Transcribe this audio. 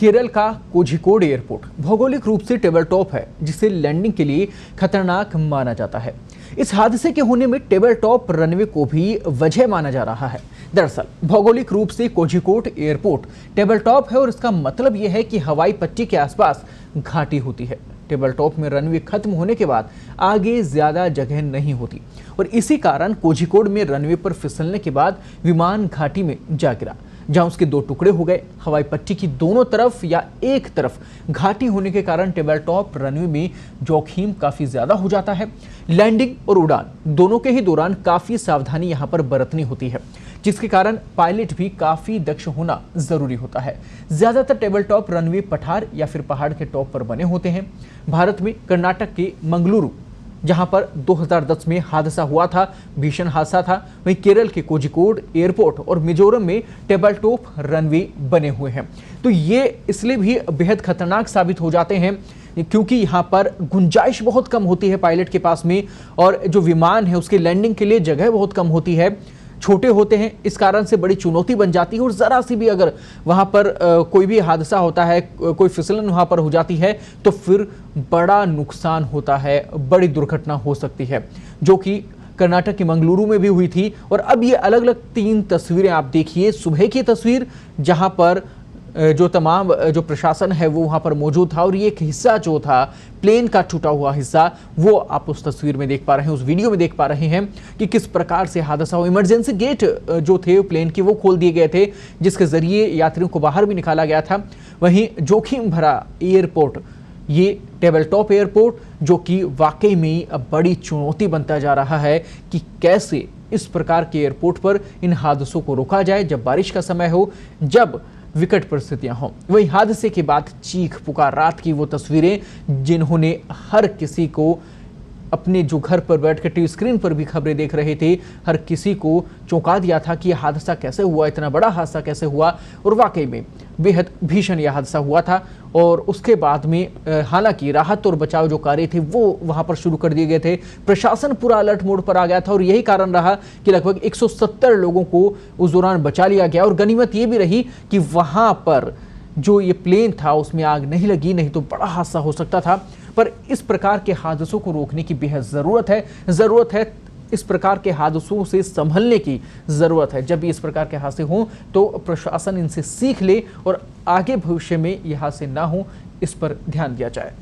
केरल का कोझिकोड एयरपोर्ट भौगोलिक रूप से टेबल टॉप है, जिसे लैंडिंग के लिए खतरनाक माना जाता है। इस हादसे के होने में टेबल टॉप रनवे को भी वजह माना जा रहा है। दरअसल भौगोलिक रूप से कोझिकोड एयरपोर्ट टेबल टॉप है और इसका मतलब यह है कि हवाई पट्टी के आसपास घाटी होती है। टेबल टॉप में रनवे खत्म होने के बाद आगे ज्यादा जगह नहीं होती और इसी कारण कोझिकोड में रनवे पर फिसलने के बाद विमान घाटी में जा गिरा, जहां उसके दो टुकड़े हो गए। हवाई पट्टी की दोनों तरफ या एक तरफ घाटी होने के कारण टेबल टॉप रनवे में जोखिम काफी ज्यादा हो जाता है। लैंडिंग और उड़ान दोनों के ही दौरान काफी सावधानी यहां पर बरतनी होती है, जिसके कारण पायलट भी काफी दक्ष होना जरूरी होता है। ज्यादातर टेबल टॉप रनवे पठार या फिर पहाड़ के टॉप पर बने होते हैं। भारत में कर्नाटक के मंगलुरु, जहां पर 2010 में हादसा हुआ था, भीषण हादसा था, वहीं केरल के कोझिकोड एयरपोर्ट और मिजोरम में टेबल टॉप रनवे बने हुए हैं। तो ये इसलिए भी बेहद खतरनाक साबित हो जाते हैं क्योंकि यहाँ पर गुंजाइश बहुत कम होती है पायलट के पास में, और जो विमान है उसके लैंडिंग के लिए जगह बहुत कम होती है, छोटे होते हैं। इस कारण से बड़ी चुनौती बन जाती है और जरा सी भी अगर वहां पर कोई भी हादसा होता है, कोई फिसलन वहां पर हो जाती है, तो फिर बड़ा नुकसान होता है, बड़ी दुर्घटना हो सकती है, जो कि कर्नाटक के मंगलुरु में भी हुई थी। और अब ये अलग अलग 3 तस्वीरें आप देखिए। सुबह की तस्वीर जहां पर जो प्रशासन है वो वहां पर मौजूद था, और ये एक हिस्सा जो था प्लेन का टूटा हुआ हिस्सा, वो आप उस तस्वीर में देख पा रहे हैं, उस वीडियो में देख पा रहे हैं कि किस प्रकार से हादसा हुआ। इमरजेंसी गेट जो थे प्लेन के वो खोल दिए गए थे, जिसके जरिए यात्रियों को बाहर भी निकाला गया था। वहीं जोखिम भरा एयरपोर्ट, ये टेबल टॉप एयरपोर्ट, जो कि वाकई में अब बड़ी चुनौती बनता जा रहा है कि कैसे इस प्रकार के एयरपोर्ट पर इन हादसों को रोका जाए, जब बारिश का समय हो, जब विकट परिस्थितियां हों। वही हादसे के बाद चीख पुकार, रात की वो तस्वीरें जिन्होंने हर किसी को अपने जो घर पर बैठकर टीवी स्क्रीन पर भी खबरें देख रहे थे, हर किसी को चौंका दिया था कि यह हादसा कैसे हुआ, इतना बड़ा हादसा कैसे हुआ। और वाकई में बेहद भीषण यह हादसा हुआ था। और उसके बाद में हालांकि राहत और बचाव जो कार्य थे वो वहां पर शुरू कर दिए गए थे। प्रशासन पूरा अलर्ट मोड पर आ गया था और यही कारण रहा कि लगभग 170 लोगों को उस दौरान बचा लिया गया। और गनीमत ये भी रही कि वहां पर जो ये प्लेन था उसमें आग नहीं लगी, नहीं तो बड़ा हादसा हो सकता था। पर इस प्रकार के हादसों को रोकने की बेहद ज़रूरत है। इस प्रकार के हादसों से संभलने की ज़रूरत है। जब भी इस प्रकार के हादसे हों तो प्रशासन इनसे सीख ले और आगे भविष्य में यह हादसे ना हो, इस पर ध्यान दिया जाए।